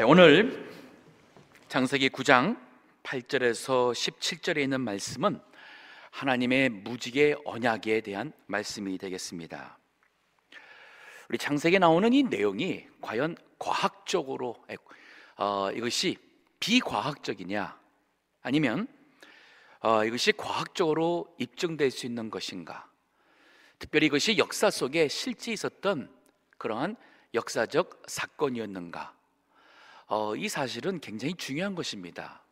오늘 창세기 9장 8절에서 17절에 있는 말씀은 하나님의 무지개 언약에 대한 말씀이 되겠습니다. 우리 창세기에 나오는 이 내용이 과연 과학적으로 이것이 비과학적이냐, 아니면 이것이 과학적으로 입증될 수 있는 것인가, 특별히 이것이 역사 속에 실제 있었던 그러한 역사적 사건이었는가, 이 사실은 굉장히 중요한 것입니다.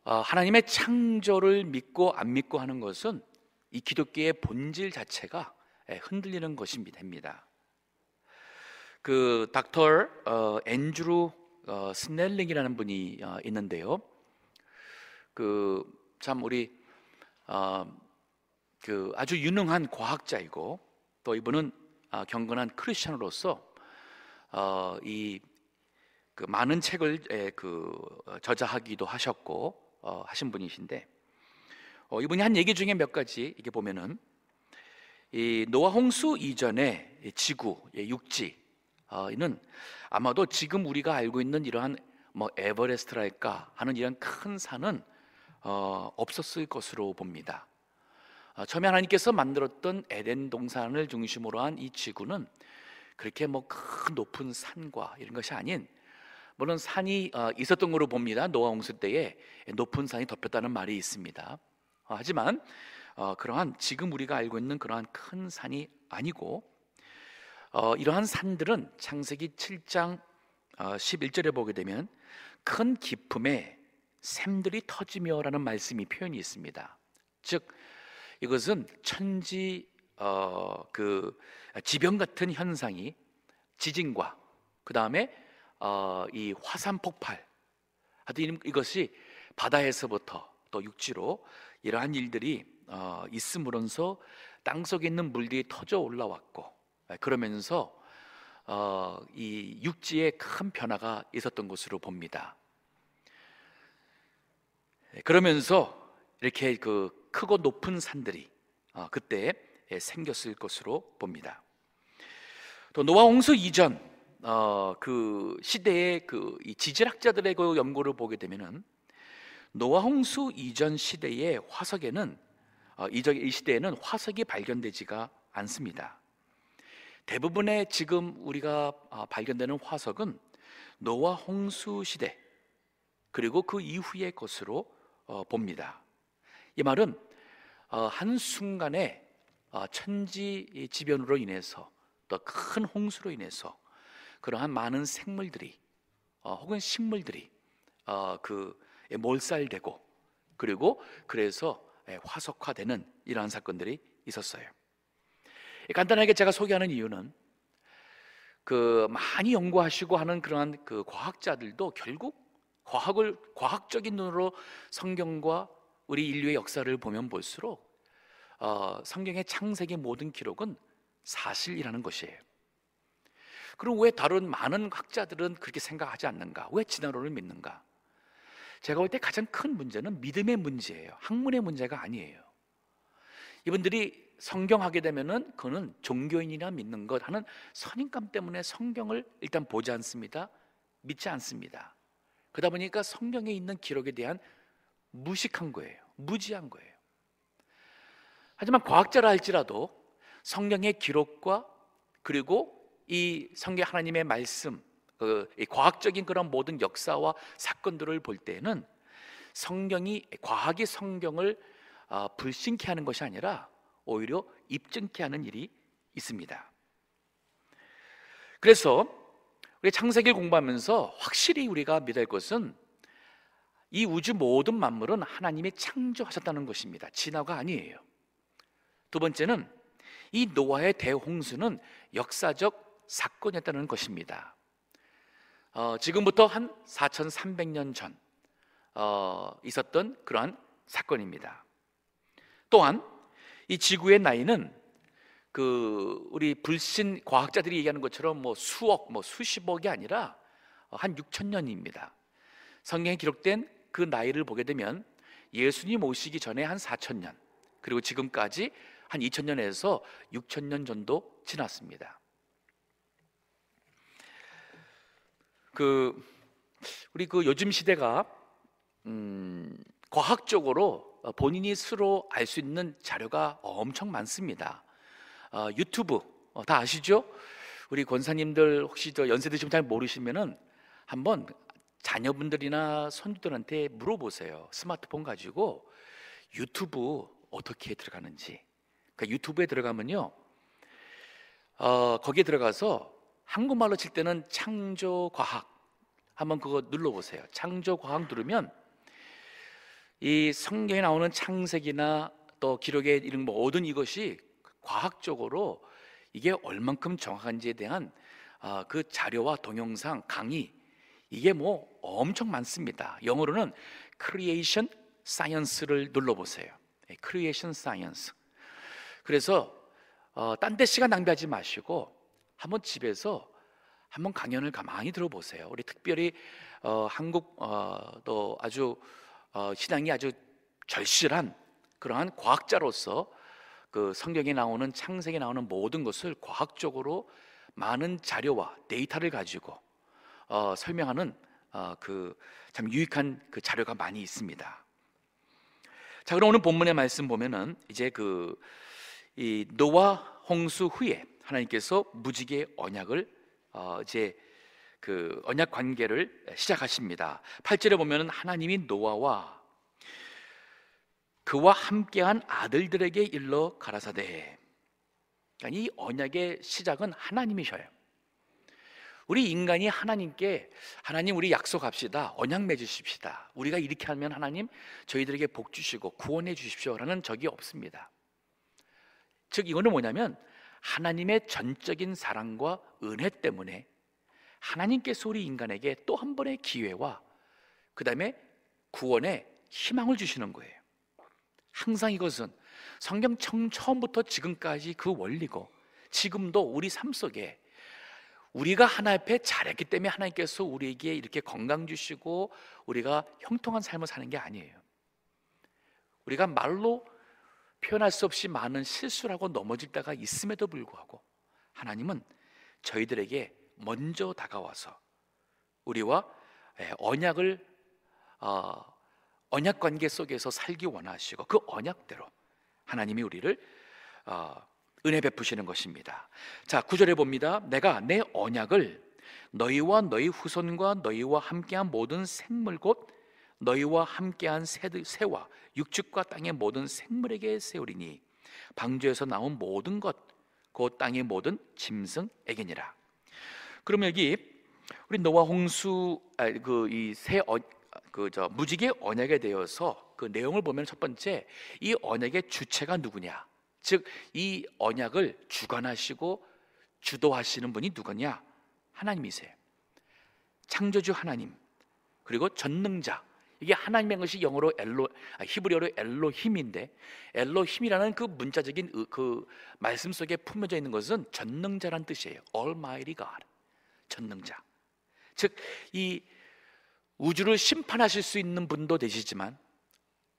하나님의 창조를 믿고 안 믿고 하는 것은 이 기독교의 본질 자체가 흔들리는 것이 됩니다. 그 닥터 앤드루 스넬링이라는 분이 있는데요. 그 참 우리 그 아주 유능한 과학자이고, 또 이분은 경건한 크리스천으로서 이 그 많은 책을 저자하기도 하셨고 하신 분이신데, 이분이 한 얘기 중에 몇 가지 이게 보면은 이 노아 홍수 이전에 지구, 육지는 아마도 지금 우리가 알고 있는 이러한 에버레스트랄까 하는 이런 큰 산은 없었을 것으로 봅니다. 처음에 하나님께서 만들었던 에덴 동산을 중심으로 한 이 지구는 그렇게 큰 높은 산과 이런 것이 아닌, 물론 산이 있었던 것으로 봅니다. 노아 홍수 때에 높은 산이 덮였다는 말이 있습니다. 하지만 그러한 지금 우리가 알고 있는 그러한 큰 산이 아니고, 이러한 산들은 창세기 7장 11절에 보게 되면 큰 기품에 샘들이 터지며라는 말씀이 표현이 있습니다. 즉 이것은 천지 그 지변 같은 현상이 지진과 그 다음에 이 화산 폭발, 하여튼 이것이 바다에서부터 또 육지로 이러한 일들이 있음으로써 땅속에 있는 물들이 터져 올라왔고, 그러면서 이 육지에 큰 변화가 있었던 것으로 봅니다. 그러면서 이렇게 그 크고 높은 산들이 그때 생겼을 것으로 봅니다. 또 노아 홍수 이전 그 시대의 이 지질학자들의 그 연구를 보게 되면은 노아 홍수 이전 시대의 화석에는 이 시대에는 화석이 발견되지가 않습니다. 대부분의 지금 우리가 발견되는 화석은 노아 홍수 시대 그리고 그 이후의 것으로 봅니다. 이 말은 한순간에 천지지변으로 인해서, 또 큰 홍수로 인해서 그러한 많은 생물들이 혹은 식물들이 몰살되고, 그리고 그래서 화석화되는 이러한 사건들이 있었어요. 간단하게 제가 소개하는 이유는 많이 연구하시고 하는 그러한 과학자들도 결국 과학적인 눈으로 성경과 우리 인류의 역사를 보면 볼수록 성경의 창세기 모든 기록은 사실이라는 것이에요. 그럼 왜 다른 많은 학자들은 그렇게 생각하지 않는가? 왜 진화론을 믿는가? 제가 볼 때 가장 큰 문제는 믿음의 문제예요. 학문의 문제가 아니에요. 이분들이 성경하게 되면은 그는 종교인이나 믿는 것 하는 선입감 때문에 성경을 일단 보지 않습니다. 믿지 않습니다. 그러다 보니까 성경에 있는 기록에 대한 무식한 거예요. 무지한 거예요. 하지만 과학자라 할지라도 성경의 기록과 그리고 이 성경 하나님의 말씀, 이 과학적인 그런 모든 역사와 사건들을 볼 때는 과학이 성경을 불신케 하는 것이 아니라 오히려 입증케 하는 일이 있습니다. 그래서 우리 창세기를 공부하면서 확실히 우리가 믿어야 할 것은 이 우주 모든 만물은 하나님이 창조하셨다는 것입니다. 진화가 아니에요. 두 번째는 이 노아의 대홍수는 역사적 사건이었다는 것입니다. 지금부터 한 4,300년 전 있었던 그러한 사건입니다. 또한 이 지구의 나이는 우리 불신 과학자들이 얘기하는 것처럼 수억, 수십억이 아니라 한 6,000년입니다. 성경에 기록된 그 나이를 보게 되면 예수님 오시기 전에 한 4,000년, 그리고 지금까지 한 2,000년에서 6,000년 정도 지났습니다. 그 우리 그 요즘 시대가 과학적으로 본인이 스스로 알 수 있는 자료가 엄청 많습니다. 유튜브 다 아시죠? 우리 권사님들 혹시 저 연세 드시면 잘 모르시면은 한번 자녀분들이나 손주들한테 물어보세요. 스마트폰 가지고 유튜브 어떻게 들어가는지. 그러니까 유튜브에 들어가면요, 거기에 들어가서 한국말로 칠 때는 창조과학 한번 그거 눌러보세요. 창조과학 누르면 이 성경에 나오는 창세기나 또 기록에 이런 모든 이것이 과학적으로 이게 얼만큼 정확한지에 대한 그 자료와 동영상 강의, 이게 뭐 엄청 많습니다. 영어로는 Creation Science를 눌러보세요. Creation Science. 그래서 딴 데 시간 낭비하지 마시고 한번 집에서 한번 강연을 가만히 들어보세요. 우리 특별히 한국 또 아주 신앙이 아주 절실한 그러한 과학자로서 그 성경에 나오는 창세기에 나오는 모든 것을 과학적으로 많은 자료와 데이터를 가지고 설명하는 그 참 유익한 그 자료가 많이 있습니다. 자, 그럼 오늘 본문의 말씀 보면은 이제 이 노아 홍수 후에 하나님께서 무지개 언약을 이제 그 언약 관계를 시작하십니다. 8절에 보면은 하나님이 노아와 그와 함께한 아들들에게 일러 가라사대. 그러니까 이 언약의 시작은 하나님이셔요. 우리 인간이 하나님께 하나님 우리 약속합시다, 언약 맺으십시다, 우리가 이렇게 하면 하나님 저희들에게 복 주시고 구원해 주십시오라는 적이 없습니다. 즉 이거는 뭐냐면 하나님의 전적인 사랑과 은혜 때문에 하나님께서 우리 인간에게 또 한 번의 기회와 그 다음에 구원의 희망을 주시는 거예요. 항상 이것은 성경 처음부터 지금까지 그 원리고, 지금도 우리 삶 속에 우리가 하나님 앞에 잘했기 때문에 하나님께서 우리에게 이렇게 건강 주시고 우리가 형통한 삶을 사는 게 아니에요. 우리가 말로 표현할 수 없이 많은 실수를 하고 넘어질 때가 있음에도 불구하고 하나님은 저희들에게 먼저 다가와서 우리와 언약을 언약 관계 속에서 살기 원하시고 그 언약대로 하나님이 우리를 은혜 베푸시는 것입니다. 자, 9절에 봅니다. 내가 내 언약을 너희와 너희 후손과 너희와 함께한 모든 생물 곧 너희와 함께한 새와 육축과 땅의 모든 생물에게 세우리니 방주에서 나온 모든 것 곧 땅의 모든 짐승에게니라. 그러면 여기 우리 노아 홍수 무지개 언약에 대해서 그 내용을 보면 첫 번째, 이 언약의 주체가 누구냐, 즉 이 언약을 주관하시고 주도하시는 분이 누구냐? 하나님이세요. 창조주 하나님, 그리고 전능자. 이게 하나님의 것이 영어로 히브리어로 엘로힘인데, 엘로힘이라는 그 문자적인 그 말씀 속에 품어져 있는 것은 전능자란 뜻이에요. Almighty God, 전능자. 즉 이 우주를 심판하실 수 있는 분도 되시지만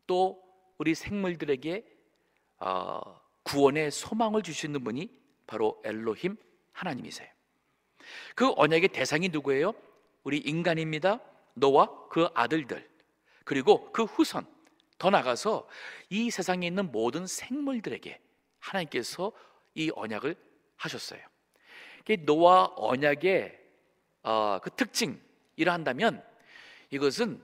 또 우리 생물들에게 구원의 소망을 주시는 분이 바로 엘로힘 하나님이세요. 그 언약의 대상이 누구예요? 우리 인간입니다. 노아 그 아들들, 그리고 그 후손, 더 나가서 이 세상에 있는 모든 생물들에게 하나님께서 이 언약을 하셨어요. 노아 언약의 그 특징이라 한다면 이것은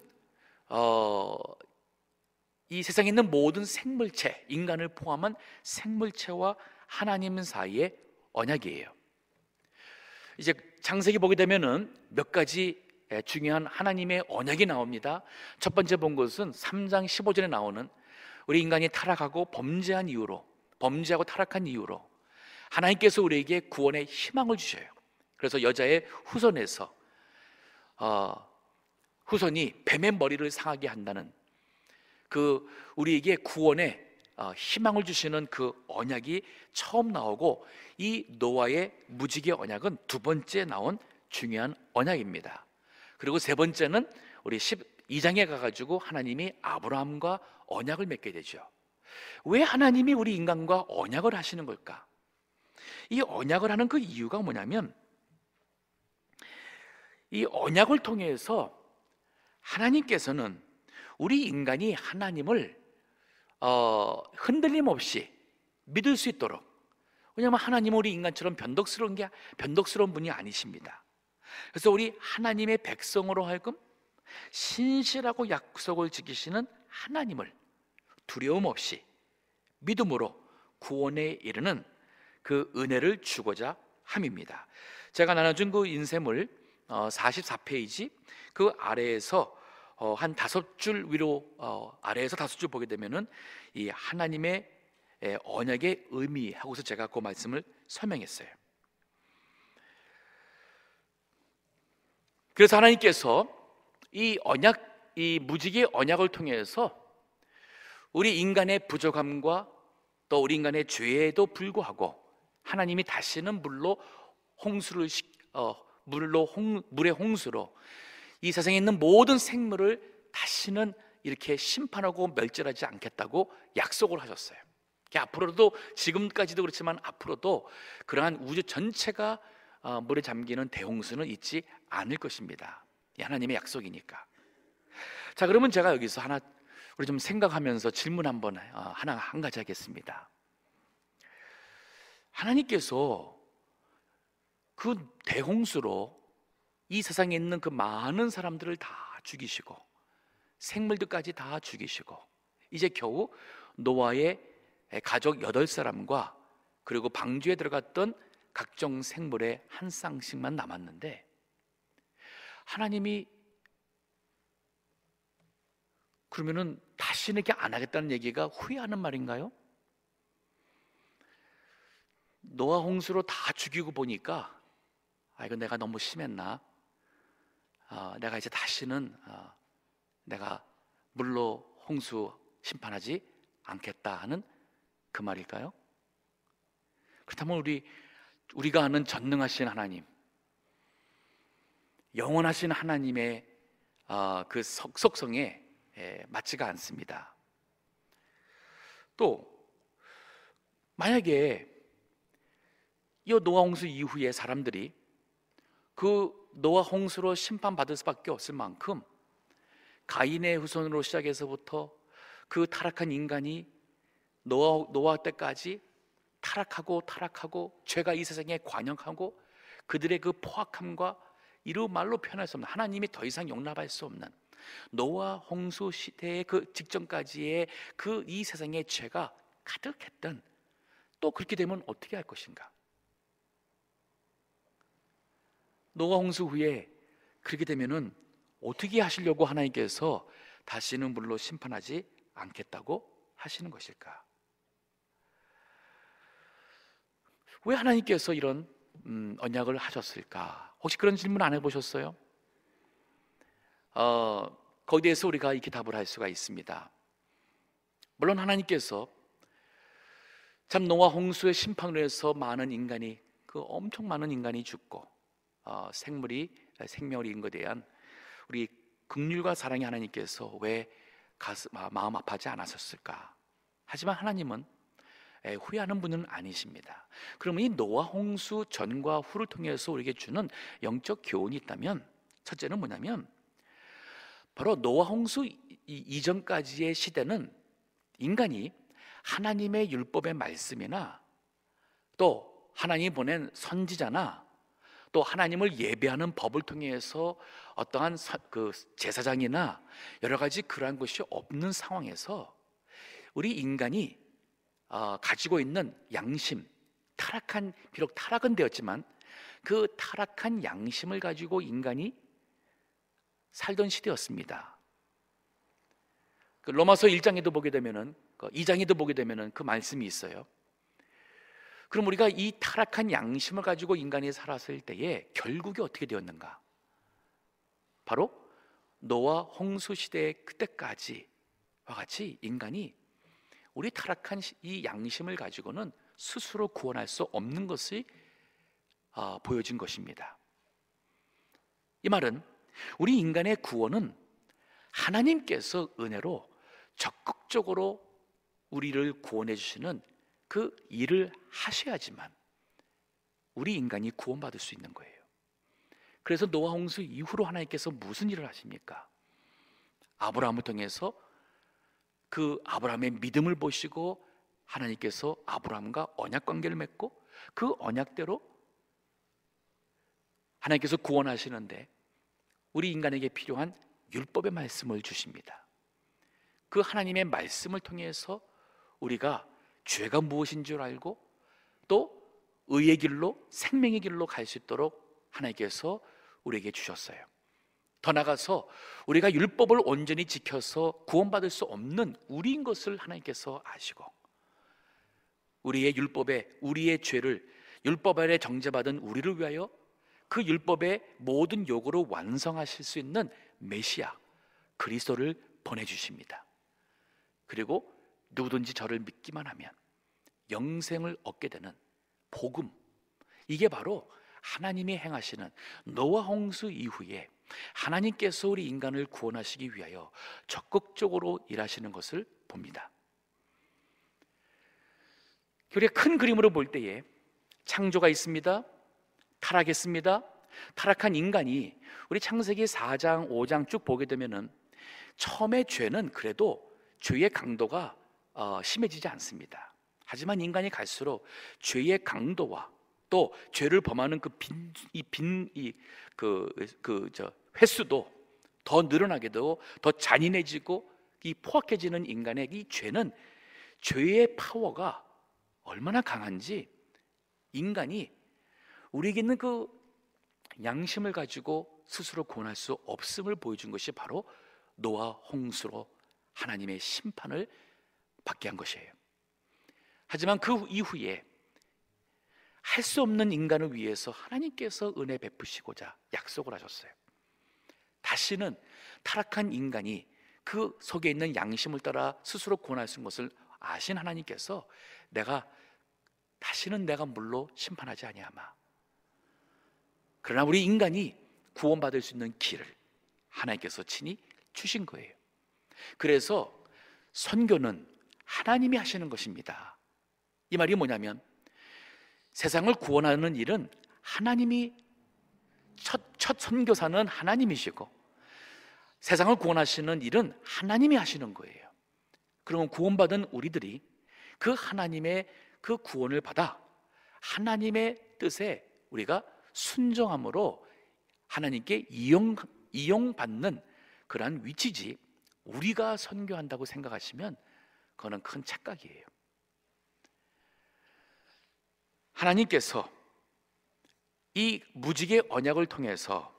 이 세상에 있는 모든 생물체, 인간을 포함한 생물체와 하나님 사이의 언약이에요. 이제 창세기 보게 되면은 몇 가지 중요한 하나님의 언약이 나옵니다. 첫 번째 본 것은 3장 15절에 나오는 우리 인간이 타락하고 범죄하고 타락한 이유로 하나님께서 우리에게 구원의 희망을 주셔요. 그래서 여자의 후손에서 후손이 뱀의 머리를 상하게 한다는 그 우리에게 구원의 희망을 주시는 그 언약이 처음 나오고, 이 노아의 무지개 언약은 두 번째 나온 중요한 언약입니다. 그리고 세 번째는 우리 12장에 가가지고 하나님이 아브라함과 언약을 맺게 되죠. 왜 하나님이 우리 인간과 언약을 하시는 걸까? 이 언약을 하는 그 이유가 뭐냐면 이 언약을 통해서 하나님께서는 우리 인간이 하나님을 흔들림 없이 믿을 수 있도록, 왜냐하면 하나님은 우리 인간처럼 변덕스러운 분이 아니십니다. 그래서 우리 하나님의 백성으로 하여금 신실하고 약속을 지키시는 하나님을 두려움 없이 믿음으로 구원에 이르는 그 은혜를 주고자 함입니다. 제가 나눠준 그 인쇄물 44페이지 그 아래에서 한 5줄 위로 아래에서 5줄 보게 되면은 이 하나님의 언약의 의미하고서 제가 그 말씀을 설명했어요. 그래서 하나님께서 이 무지개의 언약을 통해서 우리 인간의 부족함과 또 우리 인간의 죄에도 불구하고 하나님이 다시는 물의 홍수로 이 세상에 있는 모든 생물을 다시는 이렇게 심판하고 멸절하지 않겠다고 약속을 하셨어요. 앞으로도, 지금까지도 그렇지만 앞으로도 그러한 우주 전체가 물에 잠기는 대홍수는 있지 않을 것입니다. 이 하나님의 약속이니까. 자, 그러면 제가 여기서 우리 좀 생각하면서 질문 한 가지 하겠습니다. 하나님께서 그 대홍수로 이 세상에 있는 그 많은 사람들을 다 죽이시고 생물들까지 다 죽이시고 이제 겨우 노아의 가족 8사람과 그리고 방주에 들어갔던 각종 생물의 한 쌍씩만 남았는데, 하나님이 그러면은 다시는 이렇게 안 하겠다는 얘기가 후회하는 말인가요? 노아 홍수로 다 죽이고 보니까 이거 내가 너무 심했나? 내가 이제 다시는 내가 물로 홍수 심판하지 않겠다 하는 그 말일까요? 그렇다면 우리가 아는 전능하신 하나님, 영원하신 하나님의 그 속성에 맞지가 않습니다. 또 만약에 이 노아 홍수 이후에 사람들이 그 노아 홍수로 심판받을 수밖에 없을 만큼 가인의 후손으로 시작해서부터 그 타락한 인간이 노아 때까지 타락하고 죄가 이 세상에 관영하고 그들의 그 포악함과 이루 말로 표현할 수 없는, 하나님이 더 이상 용납할 수 없는 노아 홍수 시대의 그 직전까지의 그 이 세상의 죄가 가득했던, 또 그렇게 되면 어떻게 할 것인가? 노아 홍수 후에 그렇게 되면은 어떻게 하시려고 하나님께서 다시는 물로 심판하지 않겠다고 하시는 것일까? 왜 하나님께서 이런 언약을 하셨을까? 혹시 그런 질문 안 해보셨어요? 거기에 대해서 우리가 이렇게 답을 할 수가 있습니다. 물론 하나님께서 참 노아 홍수의 심판으로 해서 엄청 많은 인간이 죽고 생명을 잃은 것에 대한 우리 긍휼과 사랑의 하나님께서 왜 마음 아파하지 않았었을까? 하지만 하나님은 후회하는 분은 아니십니다. 그러면 이 노아 홍수 전과 후를 통해서 우리에게 주는 영적 교훈이 있다면, 첫째는 뭐냐면 바로 노아 홍수 이전까지의 시대는 인간이 하나님의 율법의 말씀이나 또 하나님이 보낸 선지자나 또 하나님을 예배하는 법을 통해서 어떠한 그 제사장이나 여러 가지 그러한 것이 없는 상황에서 우리 인간이 가지고 있는 양심, 비록 타락은 되었지만 그 타락한 양심을 가지고 인간이 살던 시대였습니다. 그 로마서 1장에도 보게 되면은 2장에도 보게 되면은 그 말씀이 있어요. 그럼 우리가 이 타락한 양심을 가지고 인간이 살았을 때에 결국이 어떻게 되었는가? 바로 노아 홍수 시대 그때까지와 같이 인간이 우리 타락한 이 양심을 가지고는 스스로 구원할 수 없는 것이 보여진 것입니다. 이 말은 우리 인간의 구원은 하나님께서 은혜로 적극적으로 우리를 구원해 주시는 그 일을 하셔야지만 우리 인간이 구원받을 수 있는 거예요. 그래서 노아 홍수 이후로 하나님께서 무슨 일을 하십니까? 아브라함을 통해서 그 아브라함의 믿음을 보시고 하나님께서 아브라함과 언약 관계를 맺고 그 언약대로 하나님께서 구원하시는데 우리 인간에게 필요한 율법의 말씀을 주십니다. 그 하나님의 말씀을 통해서 우리가 죄가 무엇인 줄 알고 또 의의 길로 생명의 길로 갈 수 있도록 하나님께서 우리에게 주셨어요. 더 나아가서 우리가 율법을 온전히 지켜서 구원받을 수 없는 우리인 것을 하나님께서 아시고 우리의 율법에 우리의 죄를 율법 아래 정죄받은 우리를 위하여 그 율법의 모든 요구를 완성하실 수 있는 메시아 그리스도를 보내주십니다. 그리고 누구든지 저를 믿기만 하면 영생을 얻게 되는 복음, 이게 바로 하나님이 행하시는 노아 홍수 이후에 하나님께서 우리 인간을 구원하시기 위하여 적극적으로 일하시는 것을 봅니다. 우리가 큰 그림으로 볼 때에 창조가 있습니다. 타락했습니다. 타락한 인간이 우리 창세기 4장, 5장 쭉 보게 되면은 처음에 죄는 그래도 죄의 강도가 심해지지 않습니다. 하지만 인간이 갈수록 죄의 강도와 또 죄를 범하는 횟수도 더 늘어나게 되고 더 잔인해지고 이 포악해지는 인간의 이 죄는 죄의 파워가 얼마나 강한지 인간이 우리에게 있는 그 양심을 가지고 스스로 구원할 수 없음을 보여준 것이 바로 노아 홍수로 하나님의 심판을 받게 한 것이에요. 하지만 그 이후에 할 수 없는 인간을 위해서 하나님께서 은혜 베푸시고자 약속을 하셨어요. 다시는 타락한 인간이 그 속에 있는 양심을 따라 스스로 구원할 수 있는 것을 아신 하나님께서 다시는 내가 물로 심판하지 아니하마. 그러나 우리 인간이 구원받을 수 있는 길을 하나님께서 친히 주신 거예요. 그래서 선교는 하나님이 하시는 것입니다. 이 말이 뭐냐면 세상을 구원하는 일은 하나님이 첫 선교사는 하나님이시고 세상을 구원하시는 일은 하나님이 하시는 거예요. 그러면 구원받은 우리들이 그 하나님의 그 구원을 받아 하나님의 뜻에 우리가 순종함으로 하나님께 이용받는 그러한 위치지 우리가 선교한다고 생각하시면 그거는 큰 착각이에요. 하나님께서 이 무지개 언약을 통해서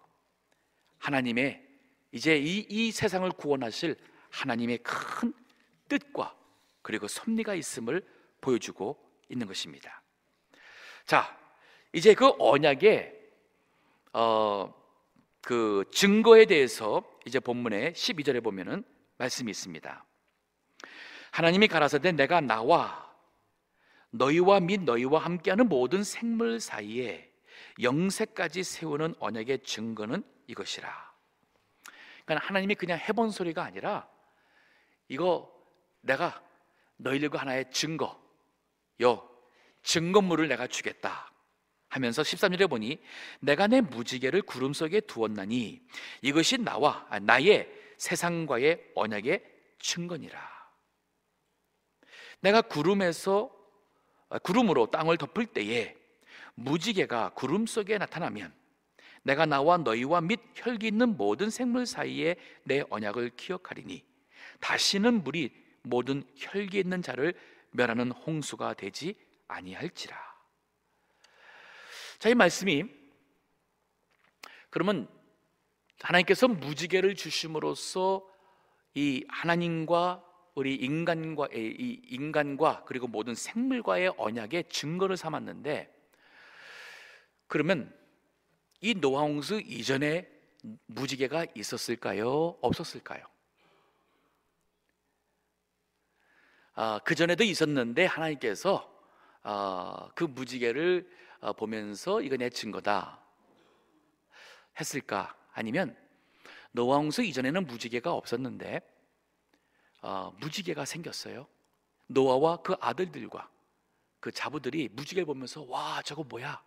하나님의 이제 이 세상을 구원하실 하나님의 큰 뜻과 그리고 섭리가 있음을 보여주고 있는 것입니다. 자, 이제 그 언약의 그 증거에 대해서 이제 본문의 12절에 보면은 말씀이 있습니다. 하나님이 가라사대 내가 나와 너희와 및 너희와 함께하는 모든 생물 사이에 영세까지 세우는 언약의 증거는 이것이라. 그러니까 하나님이 그냥 해본 소리가 아니라 이거 내가 너희들과 하나의 증거물을 내가 주겠다 하면서 13절에 보니 내가 내 무지개를 구름 속에 두었나니 이것이 나의 세상과의 언약의 증거니라. 내가 구름으로 땅을 덮을 때에 무지개가 구름 속에 나타나면 내가 나와 너희와 및 혈기 있는 모든 생물 사이에 내 언약을 기억하리니 다시는 물이 모든 혈기 있는 자를 멸하는 홍수가 되지 아니할지라. 자, 이 말씀이 그러면 하나님께서 무지개를 주심으로써 이 하나님과 우리 인간과 그리고 모든 생물과의 언약의 증거를 삼았는데, 그러면 이 노아 홍수 이전에 무지개가 있었을까요? 없었을까요? 그 전에도 있었는데 하나님께서 그 무지개를 보면서 이거 내 증거다 했을까? 아니면 노아 홍수 이전에는 무지개가 없었는데 무지개가 생겼어요. 노아와 그 아들들과 그 자부들이 무지개를 보면서 와 저거 뭐야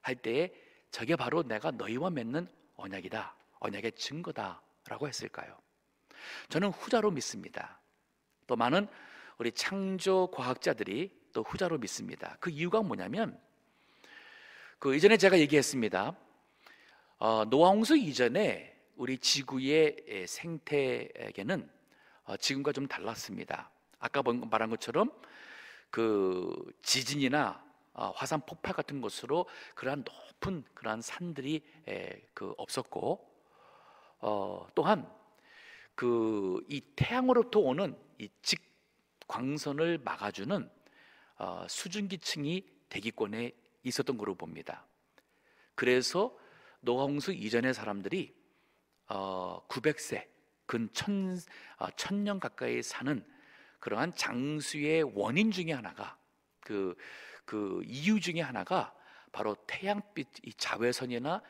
할 때에 저게 바로 내가 너희와 맺는 언약이다, 언약의 증거다라고 했을까요? 저는 후자로 믿습니다. 또 많은 우리 창조 과학자들이 또 후자로 믿습니다. 그 이유가 뭐냐면, 그 이전에 제가 얘기했습니다. 노아 홍수 이전에 우리 지구의 생태계는 지금과 좀 달랐습니다. 아까 말한 것처럼 그 지진이나 화산 폭발 같은 것으로 그러한 높은 그러한 산들이 없었고, 또한 그 이 태양으로부터 오는 이 직광선을 막아주는 수증기층이 대기권에 있었던 것으로 봅니다. 그래서 노아 홍수 이전의 사람들이 900세 근 1000년 가까이 사는 그러한 장수의 원인 중에 하나가, 그 이유 중에 하나가 바로 태양빛 이 자외선이나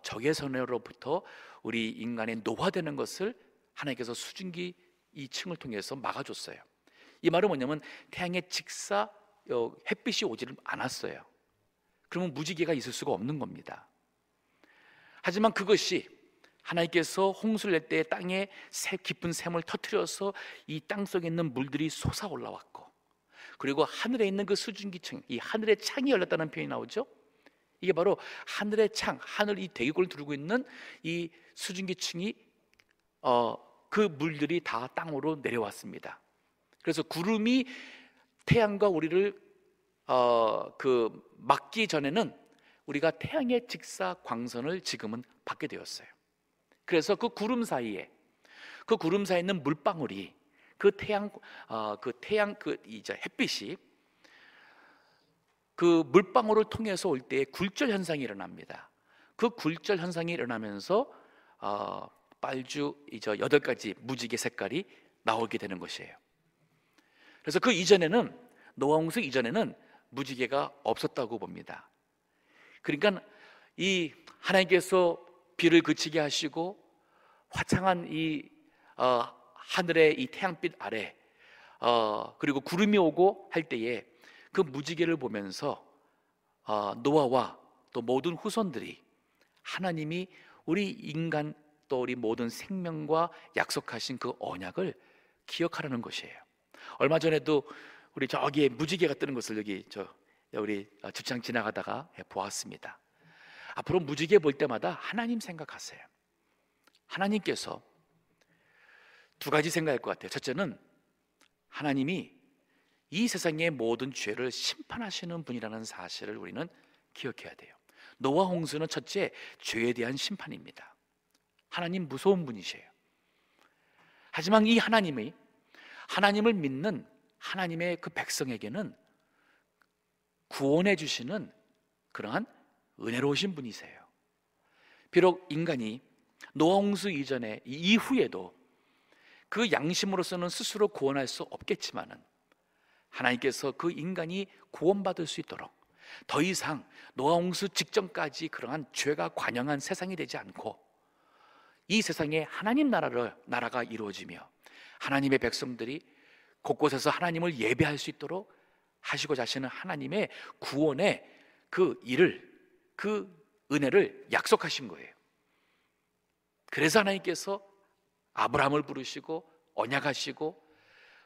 적외선으로부터 우리 인간의 노화되는 것을 하나님께서 수증기 이 층을 통해서 막아줬어요. 이 말은 뭐냐면 태양의 직사 햇빛이 오지를 않았어요. 그러면 무지개가 있을 수가 없는 겁니다. 하지만 그것이 하나님께서 홍수를 낼 때 땅에 깊은 샘을 터뜨려서 이 땅 속에 있는 물들이 솟아 올라왔고, 그리고 하늘에 있는 그 수증기층, 이 하늘의 창이 열렸다는 표현이 나오죠. 이게 바로 하늘의 창, 하늘 이 대기권을 두르고 있는 이 수증기층이 그 물들이 다 땅으로 내려왔습니다. 그래서 구름이 태양과 우리를 막기 전에는 우리가 태양의 직사 광선을 지금은 받게 되었어요. 그래서 그 구름 사이에 있는 물방울이 이제 햇빛이 그 물방울을 통해서 올 때에 굴절 현상이 일어납니다. 그 굴절 현상이 일어나면서 빨주 이제 8가지 무지개 색깔이 나오게 되는 것이에요. 그래서 그 이전에는, 노아 홍수 이전에는 무지개가 없었다고 봅니다. 그러니까 이 하나님께서 비를 그치게 하시고 화창한 이 하늘의 이 태양빛 아래 그리고 구름이 오고 할 때에 그 무지개를 보면서 노아와 또 모든 후손들이 하나님이 우리 인간 또 우리 모든 생명과 약속하신 그 언약을 기억하라는 것이에요. 얼마 전에도 우리 저기에 무지개가 뜨는 것을 우리 주차장 지나가다가 보았습니다. 앞으로 무지개 볼 때마다 하나님 생각하세요. 하나님께서 2가지 생각할 것 같아요. 첫째는 하나님이 이 세상의 모든 죄를 심판하시는 분이라는 사실을 우리는 기억해야 돼요. 노아 홍수는 첫째, 죄에 대한 심판입니다. 하나님 무서운 분이세요. 하지만 이 하나님을 믿는 하나님의 그 백성에게는 구원해 주시는 그러한 은혜로우신 분이세요. 비록 인간이 노아 홍수 이전에 이후에도 그 양심으로서는 스스로 구원할 수 없겠지만은 하나님께서 그 인간이 구원받을 수 있도록 더 이상 노아 홍수 직전까지 그러한 죄가 관영한 세상이 되지 않고 이 세상에 하나님 나라가 이루어지며 하나님의 백성들이 곳곳에서 하나님을 예배할 수 있도록 하시고자 하시는 하나님의 구원의 그 일을, 그 은혜를 약속하신 거예요. 그래서 하나님께서 아브라함을 부르시고 언약하시고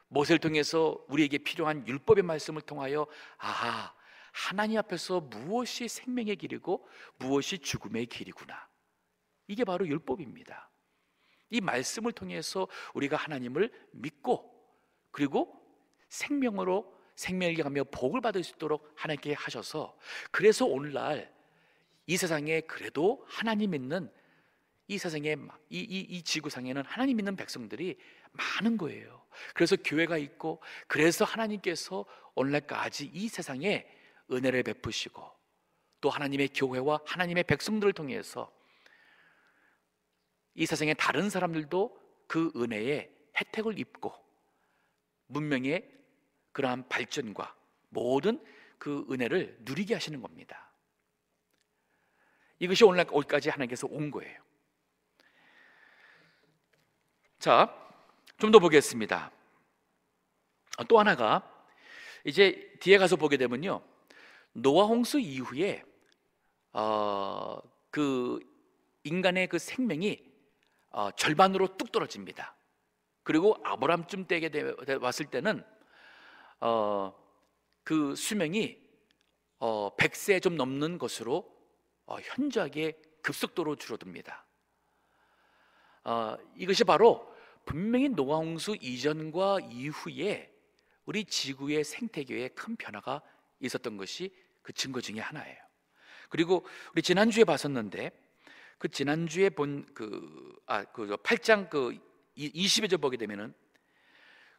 모세를 통해서 우리에게 필요한 율법의 말씀을 통하여 하나님 앞에서 무엇이 생명의 길이고 무엇이 죽음의 길이구나, 이게 바로 율법입니다. 이 말씀을 통해서 우리가 하나님을 믿고 그리고 생명을 가며 복을 받을 수 있도록 하나님께 하셔서, 그래서 오늘날 이 세상에 그래도 하나님 믿는 이 세상에 이 지구상에는 하나님 믿는 백성들이 많은 거예요. 그래서 교회가 있고, 그래서 하나님께서 오늘날까지 이 세상에 은혜를 베푸시고 또 하나님의 교회와 하나님의 백성들을 통해서 이 세상의 다른 사람들도 그 은혜의 혜택을 입고 문명의 그러한 발전과 모든 그 은혜를 누리게 하시는 겁니다. 이것이 오늘까지 하나님께서 온 거예요. 자, 좀 더 보겠습니다. 또 하나가 이제 뒤에 가서 보게 되면요, 노아 홍수 이후에 그 인간의 그 생명이 절반으로 뚝 떨어집니다. 그리고 아브라함쯤 때게 왔을 때는 그 수명이 100세 좀 넘는 것으로 현저하게 급속도로 줄어듭니다. 이것이 바로 분명히 노아 홍수 이전과 이후에 우리 지구의 생태계에 큰 변화가 있었던 것이 그 증거 중에 하나예요. 그리고 우리 지난주에 봤었는데 그 지난주에 본 그 8장 그 20절 보게 되면은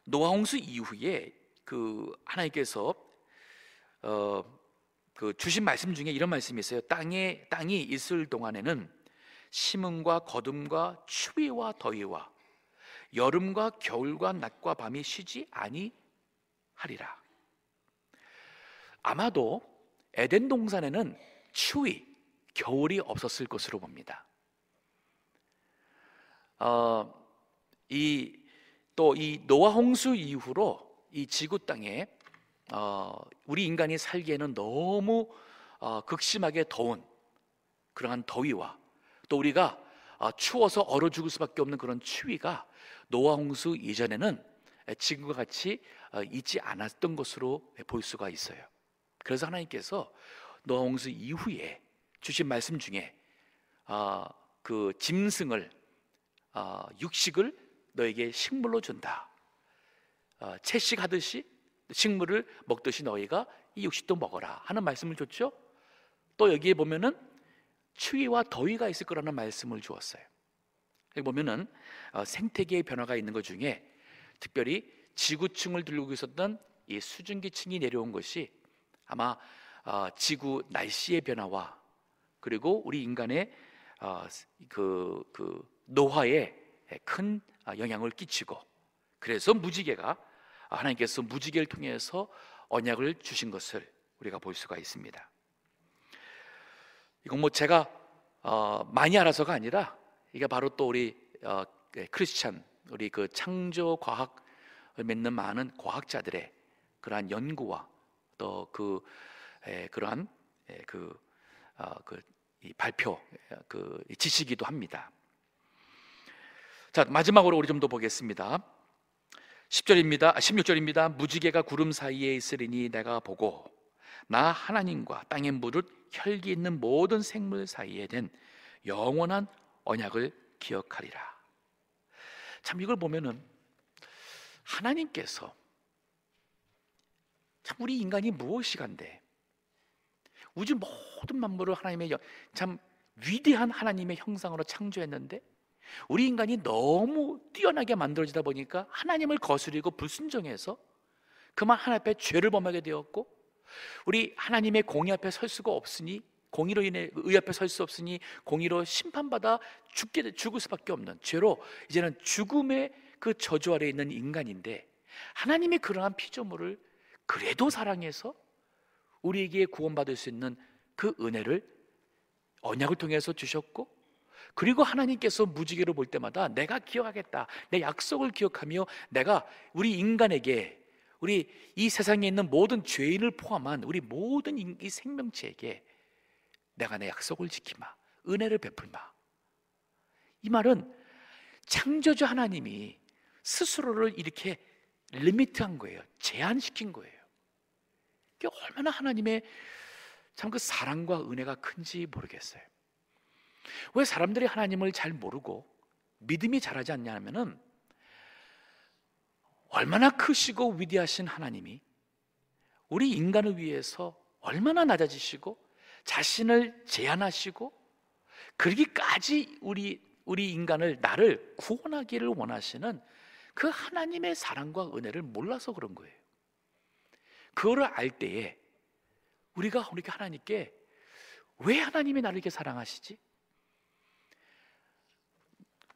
노아 홍수 이후에 그 하나님께서 그 주신 말씀 중에 이런 말씀이 있어요. 땅이 있을 동안에는 심음과 거둠과 추위와 더위와 여름과 겨울과 낮과 밤이 쉬지 아니하리라. 아마도 에덴 동산에는 추위, 겨울이 없었을 것으로 봅니다. 이 노아 홍수 이후로 이 지구 땅에 우리 인간이 살기에는 너무 극심하게 더운 그러한 더위와 또 우리가 추워서 얼어 죽을 수밖에 없는 그런 추위가 노아 홍수 이전에는 지금과 같이 있지 않았던 것으로 볼 수가 있어요. 그래서 하나님께서 노아 홍수 이후에 주신 말씀 중에 그 짐승을 육식을 너에게 식물로 준다. 채식하듯이 식물을 먹듯이 너희가 이 육식도 먹어라 하는 말씀을 줬죠. 또 여기에 보면은 추위와 더위가 있을 거라는 말씀을 주었어요. 여기 보면은 생태계의 변화가 있는 것 중에 특별히 지구층을 둘러고 있었던 이 수증기층이 내려온 것이 아마 지구 날씨의 변화와 그리고 우리 인간의 그 노화에 큰 영향을 끼치고, 그래서 무지개가 하나님께서 무지개를 통해서 언약을 주신 것을 우리가 볼 수가 있습니다. 이건 뭐 제가 많이 알아서가 아니라 이게 바로 또 우리 크리스찬 우리 그 창조 과학을 믿는 많은 과학자들의 그러한 연구와 또 그러한 이 발표 이 지시기도 합니다. 자, 마지막으로 우리 좀 더 보겠습니다. 16절입니다. 무지개가 구름 사이에 있으리니 내가 보고 나 하나님과 땅에 무릇 혈기 있는 모든 생물 사이에 된 영원한 언약을 기억하리라. 참 이걸 보면은 하나님께서 참 우리 인간이 무엇이간데 우주 모든 만물을 하나님의 참 위대한 하나님의 형상으로 창조했는데 우리 인간이 너무 뛰어나게 만들어지다 보니까 하나님을 거스리고 불순종해서 그만 하나님 앞에 죄를 범하게 되었고, 우리 하나님의 공의 앞에 설 수가 없으니, 공의로 인해 의 앞에 설 수 없으니 공의로 심판받아 죽을 수밖에 없는 죄로 이제는 죽음의 그 저주 아래 있는 인간인데, 하나님의 그러한 피조물을 그래도 사랑해서 우리에게 구원받을 수 있는 그 은혜를 언약을 통해서 주셨고, 그리고 하나님께서 무지개를 볼 때마다 내가 기억하겠다, 내 약속을 기억하며 내가 우리 인간에게, 우리 이 세상에 있는 모든 죄인을 포함한 우리 모든 이 생명체에게 내가 내 약속을 지키마, 은혜를 베풀마. 이 말은 창조주 하나님이 스스로를 이렇게 리미트한 거예요. 제한시킨 거예요. 이게 얼마나 하나님의 참 그 사랑과 은혜가 큰지 모르겠어요. 왜 사람들이 하나님을 잘 모르고 믿음이 자라지 않냐 하면은, 얼마나 크시고 위대하신 하나님이 우리 인간을 위해서 얼마나 낮아지시고 자신을 제한하시고 그러기까지 우리 인간을, 나를 구원하기를 원하시는 그 하나님의 사랑과 은혜를 몰라서 그런 거예요. 그거를 알 때에 우리가 하나님께, 왜 하나님이 나를 이렇게 사랑하시지?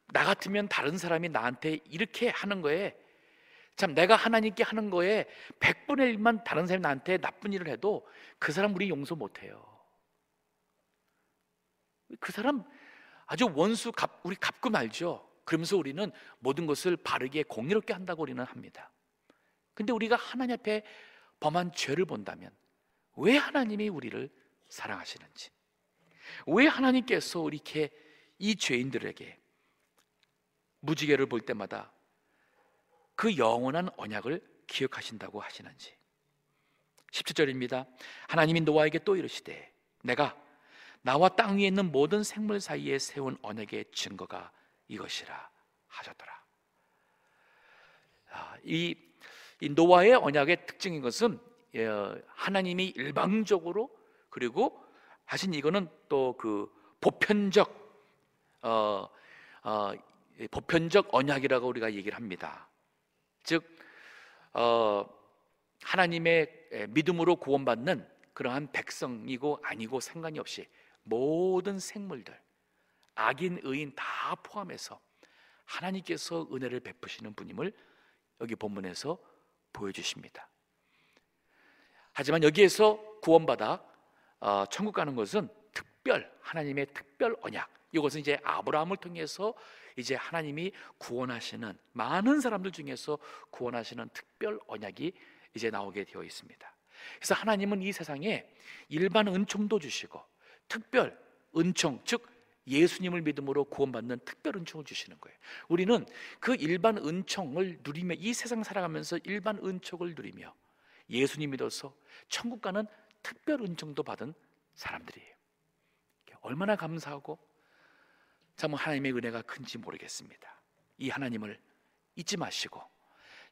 나 같으면 다른 사람이 나한테 이렇게 하는 거에, 참 내가 하나님께 하는 거에 100분의 1만 다른 사람이 나한테 나쁜 일을 해도 그 사람 우리 용서 못해요. 그 사람 아주 원수, 우리 갑금 알죠? 그러면서 우리는 모든 것을 바르게 공의롭게 한다고 우리는 합니다. 근데 우리가 하나님 앞에 범한 죄를 본다면 왜 하나님이 우리를 사랑하시는지, 왜 하나님께서 이렇게 이 죄인들에게 무지개를 볼 때마다 그 영원한 언약을 기억하신다고 하시는지. 17절입니다. 하나님이 노아에게 또 이르시되 내가 나와 땅 위에 있는 모든 생물 사이에 세운 언약의 증거가 이것이라 하셨더라. 이 노아의 언약의 특징인 것은 하나님이 일방적으로 그리고 하신 이거는 또 그 보편적 언약이라고 우리가 얘기를 합니다. 즉 하나님의 믿음으로 구원받는 그러한 백성이고 아니고 상관이 없이 모든 생물들, 악인 의인 다 포함해서 하나님께서 은혜를 베푸시는 분임을 여기 본문에서 보여주십니다. 하지만 여기에서 구원받아 천국 가는 것은 하나님의 특별 언약, 이것은 이제 아브라함을 통해서 이제 하나님이 구원하시는, 많은 사람들 중에서 구원하시는 특별 언약이 이제 나오게 되어 있습니다. 그래서 하나님은 이 세상에 일반 은총도 주시고 특별 은총, 즉 예수님을 믿음으로 구원받는 특별 은총을 주시는 거예요. 우리는 그 일반 은총을 누리며, 이 세상 살아가면서 일반 은총을 누리며 예수님 믿어서 천국 가는 특별 은총도 받은 사람들이에요. 얼마나 감사하고 참 하나님의 은혜가 큰지 모르겠습니다. 이 하나님을 잊지 마시고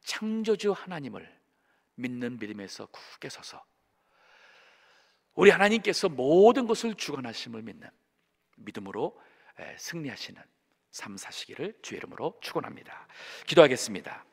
창조주 하나님을 믿는 믿음에서 굳게 서서 우리 하나님께서 모든 것을 주관하심을 믿는 믿음으로 승리하시는 삶 사시기를 주의 이름으로 축원합니다. 기도하겠습니다.